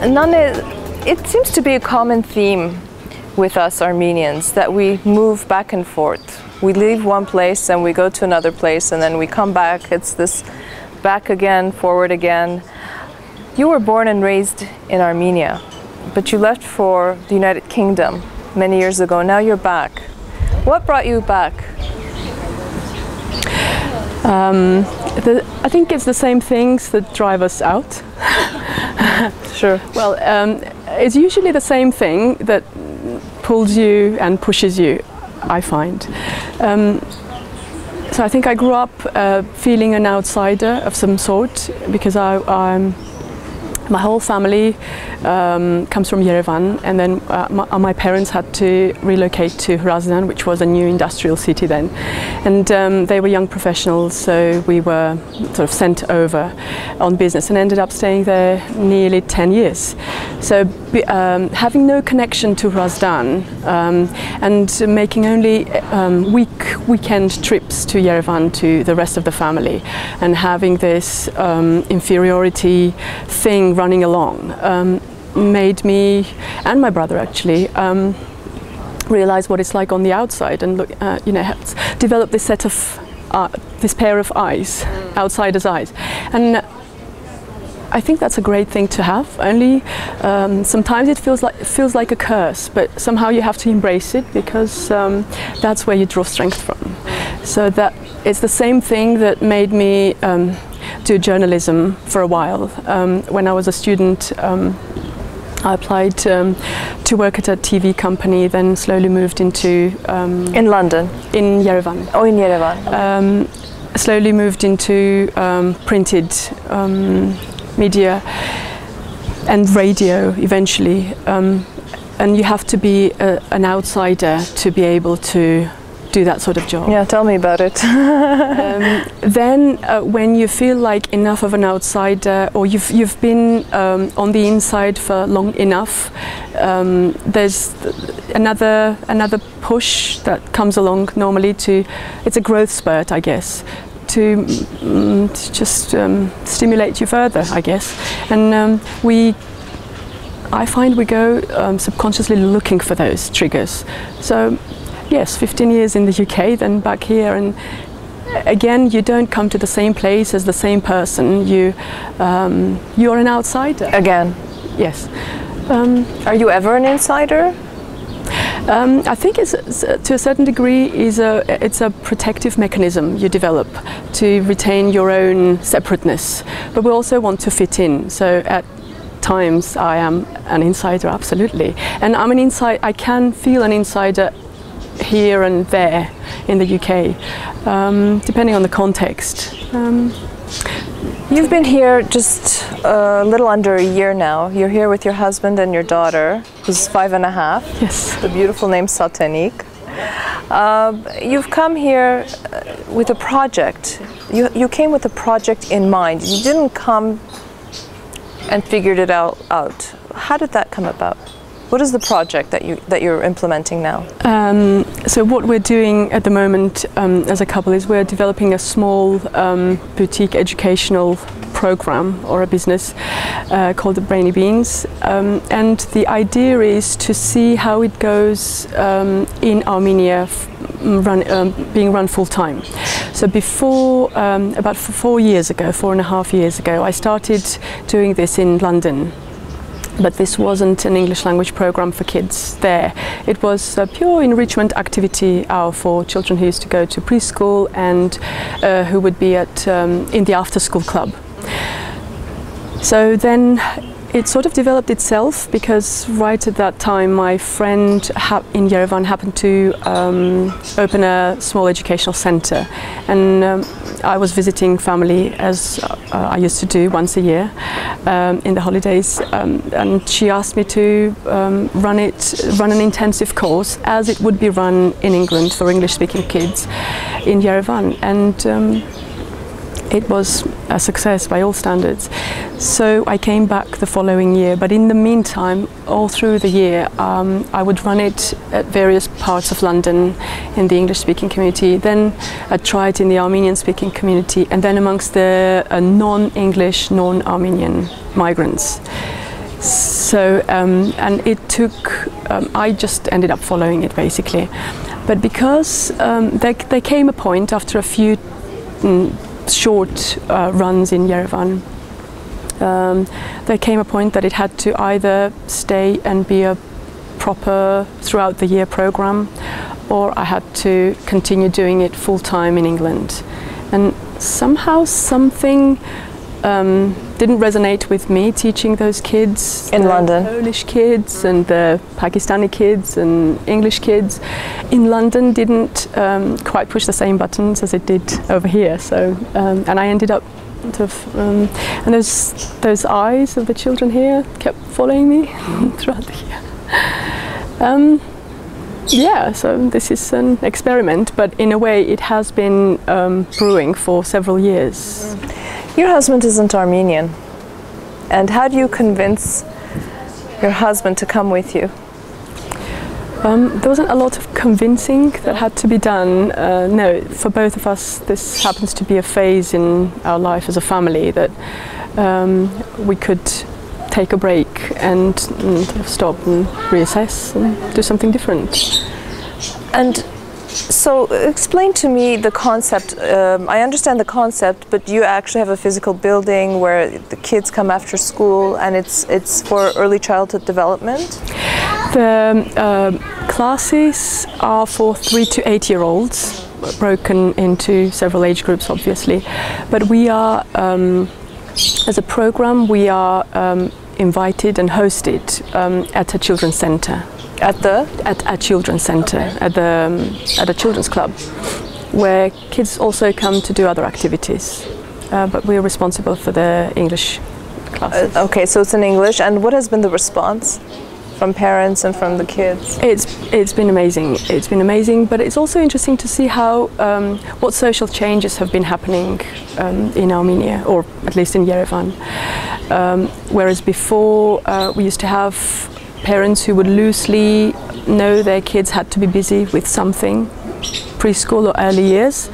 Naneh, it seems to be a common theme with us Armenians that we move back and forth. We leave one place and we go to another place and then we come back. It's this back again, forward again. You were born and raised in Armenia, but you left for the United Kingdom many years ago. Now you're back. What brought you back? I think it's the same things that drive us out. Sure. Well, it's usually the same thing that pulls you and pushes you, I find. So I think I grew up feeling an outsider of some sort because my whole family comes from Yerevan, and then my parents had to relocate to Hrazdan, which was a new industrial city then. And they were young professionals, so we were sort of sent over on business and ended up staying there nearly 10 years. So having no connection to Hrazdan and making only weekend trips to Yerevan to the rest of the family, and having this inferiority thing running along made me and my brother actually realize what it's like on the outside, and look, develop this set of this pair of eyes, outsider's eyes. And I think that's a great thing to have. Only sometimes it feels like a curse, but somehow you have to embrace it because that's where you draw strength from. So that it's the same thing that made me do journalism for a while. When I was a student, I applied to work at a TV company, then slowly moved into... in London? In Yerevan. Oh, in Yerevan. Slowly moved into printed media and radio eventually. And you have to be an outsider to be able to do that sort of job. Yeah, tell me about it. Then when you feel like enough of an outsider, or you've been on the inside for long enough, there's another push that comes along normally it's a growth spurt, I guess, to just stimulate you further, I guess. And I find we go subconsciously looking for those triggers. So yes, 15 years in the UK, then back here, and again, you don't come to the same place as the same person. You're an outsider. Again? Yes. Are you ever an insider? I think it's, to a certain degree, it's a protective mechanism you develop to retain your own separateness. But we also want to fit in. So at times, I am an insider, absolutely. And I'm an insider. I can feel an insider here and there in the UK, depending on the context. You've been here just a little under a year now. You're here with your husband and your daughter, who's 5.5. Yes. The beautiful name Satanik. You've come here with a project. You came with a project in mind. You didn't come and figured it out. How did that come about? What is the project that you're implementing now? So what we're doing at the moment as a couple is we're developing a small boutique educational program or a business called the Brainy Beans, and the idea is to see how it goes in Armenia being run full-time. So before, about 4.5 years ago, I started doing this in London. But this wasn't an English language program for kids there. It was a pure enrichment activity hour for children who used to go to preschool and who would be in the after-school club. So then it sort of developed itself because right at that time my friend in Yerevan happened to open a small educational center, and I was visiting family as I used to do once a year in the holidays, and she asked me to run an intensive course as it would be run in England for English-speaking kids in Yerevan, and it was a success by all standards. So I came back the following year, but in the meantime, all through the year, I would run it at various parts of London in the English-speaking community. Then I tried in the Armenian-speaking community, and then amongst the non-English, non-Armenian migrants. So, and it took, I just ended up following it basically. But because there came a point after a few short runs in Yerevan, there came a point that it had to either stay and be a proper throughout the year program, or I had to continue doing it full time in England. And somehow something didn't resonate with me teaching those kids in London. Polish kids and the Pakistani kids and English kids in London didn't quite push the same buttons as it did over here. So and I ended up sort of and those eyes of the children here kept following me throughout the year. Yeah, so this is an experiment, but in a way it has been brewing for several years. Your husband isn't Armenian, and how do you convince your husband to come with you? There wasn't a lot of convincing that had to be done. No, for both of us this happens to be a phase in our life as a family that we could take a break and stop and reassess and do something different. And so explain to me the concept. I understand the concept, but you actually have a physical building where the kids come after school, and it's for early childhood development? The classes are for 3 to 8 year olds, broken into several age groups obviously, but we are, as a program, we are invited and hosted at a children's centre. At a children's centre, at a children's club, where kids also come to do other activities. But we are responsible for the English classes. Okay, so it's in English. And what has been the response from parents and from the kids? It's been amazing. It's been amazing, but it's also interesting to see how what social changes have been happening in Armenia, or at least in Yerevan. Whereas before we used to have parents who would loosely know their kids had to be busy with something, preschool or early years.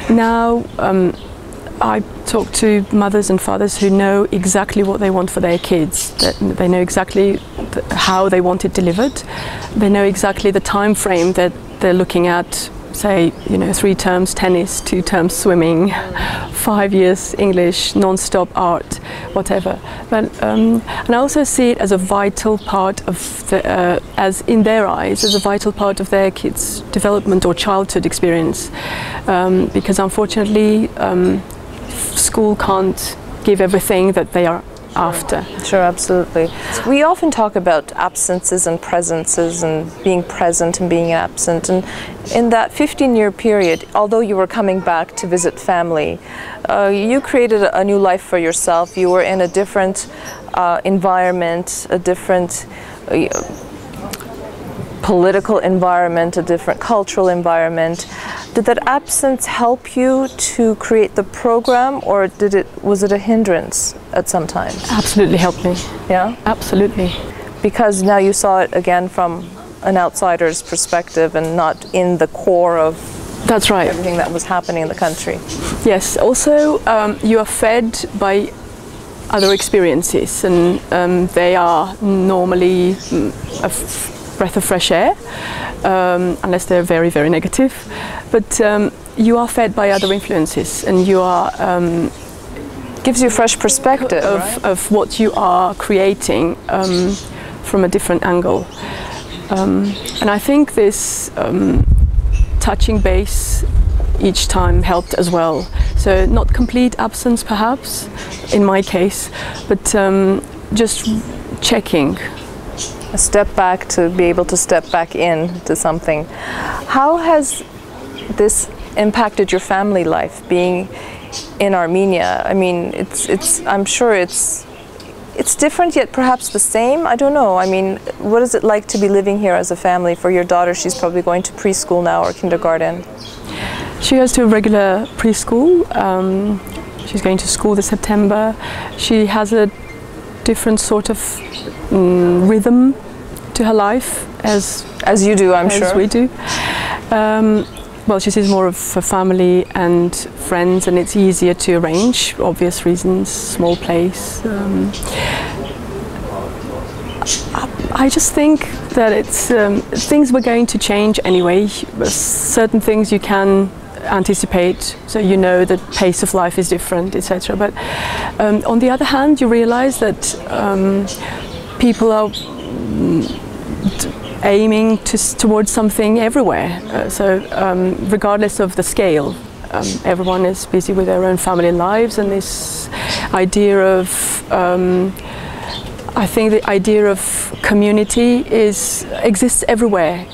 Now I talk to mothers and fathers who know exactly what they want for their kids. They know exactly how they want it delivered. They know exactly the time frame that they're looking at. Say, 3 terms tennis, 2 terms swimming, 5 years English, non-stop art, whatever. But and I also see it as a vital part of as in their eyes, as a vital part of their kids' development or childhood experience, because unfortunately, school can't give everything that they are after. Sure, absolutely. We often talk about absences and presences and being present and being absent. And in that 15-year period, although you were coming back to visit family, you created a new life for yourself. You were in a different environment, a different political environment, a different cultural environment. Did that absence help you to create the program, or was it a hindrance at some time? Absolutely helped me. Yeah? Absolutely. Because now you saw it again from an outsider's perspective and not in the core of That's right. everything that was happening in the country. Yes, also you are fed by other experiences, and they are normally a breath of fresh air, unless they're very, very negative. But you are fed by other influences, and you are gives you a fresh perspective of what you are creating from a different angle. And I think this touching base each time helped as well. So not complete absence perhaps, in my case, but just checking. A step back to be able to step back into something. How has this impacted your family life, being in Armenia? I mean, I'm sure it's different, yet perhaps the same. I don't know. I mean, what is it like to be living here as a family? For your daughter, she's probably going to preschool now or kindergarten. She goes to a regular preschool. She's going to school this September. She has a different sort of rhythm to her life as you do, I'm sure. As we do. Well, she sees more of her family and friends, and it's easier to arrange, obvious reasons, small place. I just think that it's things were going to change anyway. Certain things you can anticipate, so you know the pace of life is different, etc. But on the other hand, you realize that people are aiming towards something everywhere. Regardless of the scale, everyone is busy with their own family lives, and this idea of I think the idea of community exists everywhere.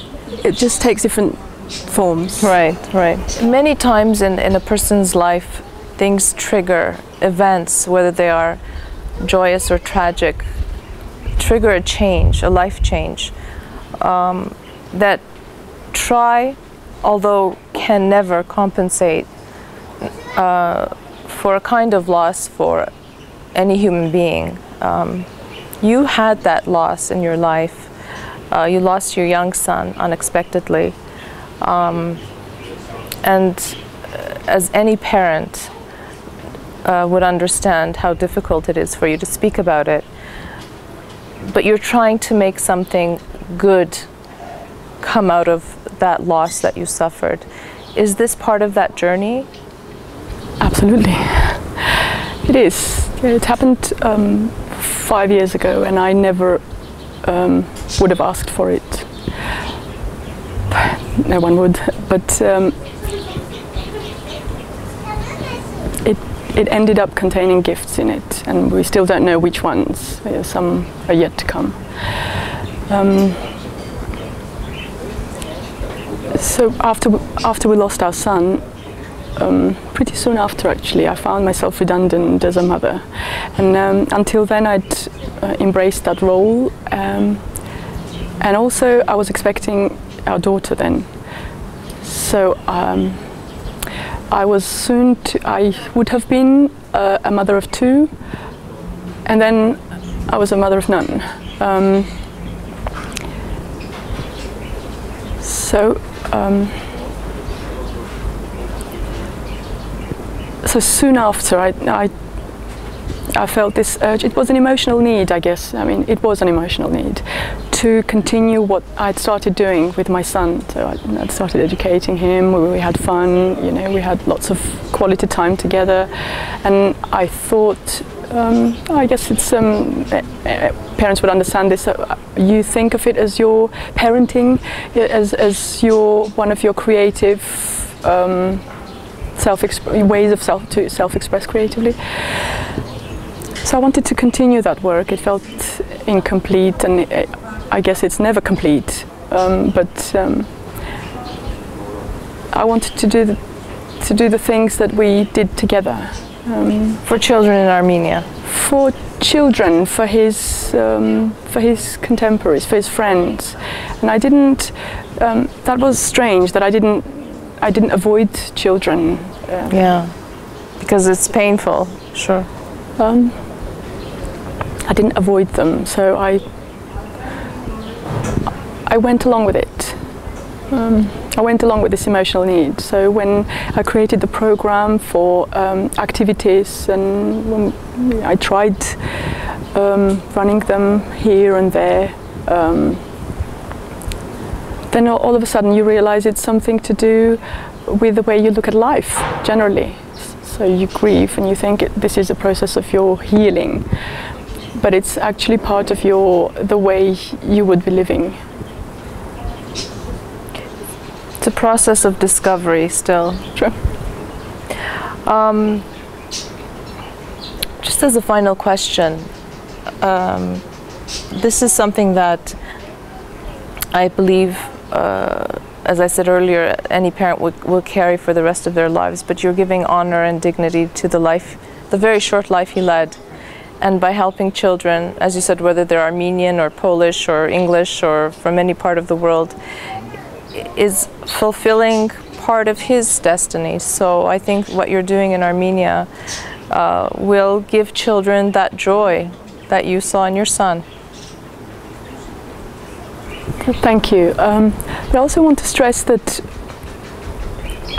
It just takes different forms. Right, right. Many times in a person's life, things trigger events, whether they are joyous or tragic, trigger a change, a life change, that try, although can never compensate for a kind of loss for any human being. You had that loss in your life. You lost your young son unexpectedly. And as any parent would understand how difficult it is for you to speak about it, but you're trying to make something good come out of that loss that you suffered. Is this part of that journey? Absolutely. It is. It happened 5 years ago, and I never would have asked for it. No one would, but it ended up containing gifts in it, and we still don't know which ones. Some are yet to come. So after we lost our son, pretty soon after actually, I found myself redundant as a mother, and until then I'd embraced that role, and also I was expecting our daughter then. So I would have been a mother of two, and then I was a mother of none. So soon after, I felt this urge. It was an emotional need, I guess. I mean, it was an emotional need to continue what I'd started doing with my son. So I'd started educating him. We had fun. You know, we had lots of quality time together. And I thought, I guess it's parents would understand this. You think of it as your parenting, as your one of your creative ways of self-express creatively. So I wanted to continue that work. It felt incomplete, and I guess it's never complete. But I wanted to do the things that we did together. For children in Armenia. For children, for his contemporaries, for his friends, and I didn't. That was strange that I didn't avoid children. Yeah, because it's painful. Sure. I didn't avoid them, so I went along with it. I went along with this emotional need. So when I created the program for activities, and when I tried running them here and there, then all of a sudden you realize it's something to do with the way you look at life generally. So you grieve and you think this is a process of your healing, but it's actually part of the way you would be living. It's a process of discovery still. True. Just as a final question, this is something that I believe, as I said earlier, any parent will carry for the rest of their lives, but you're giving honor and dignity to the very short life he led. And by helping children, as you said, whether they're Armenian or Polish or English or from any part of the world, is fulfilling part of his destiny. So I think what you're doing in Armenia will give children that joy that you saw in your son. Thank you. But I also want to stress that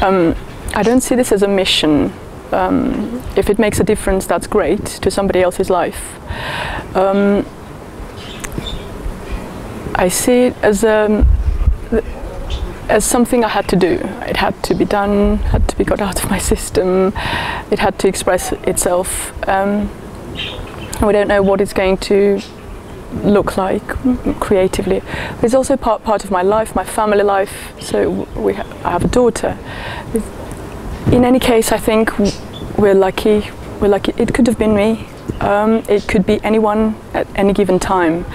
I don't see this as a mission. If it makes a difference, that's great to somebody else's life. I see it as something I had to do. It had to be done, had to be got out of my system. It had to express itself. We don't know what it's going to look like creatively. But it's also part of my life, my family life. So I have a daughter. In any case, I think we're lucky. We're lucky. It could have been me. It could be anyone at any given time.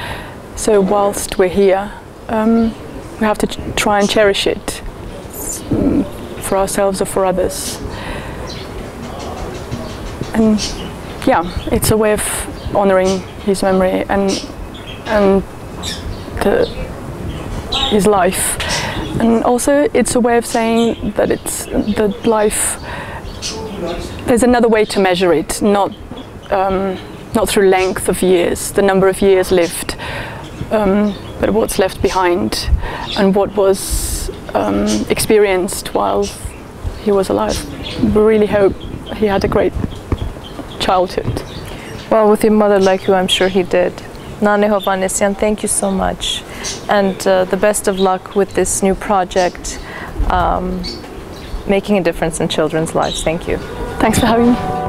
So whilst we're here, we have to try and cherish it for ourselves or for others. And yeah, it's a way of honouring his memory and his life. And also it's a way of saying that it's the life, there's another way to measure it, not through length of years, the number of years lived, but what's left behind and what was experienced while he was alive. We really hope he had a great childhood. Well, with a mother like you, I'm sure he did. Naneh Hovhannisyan, thank you so much. And the best of luck with this new project, making a difference in children's lives. Thank you. Thanks for having me.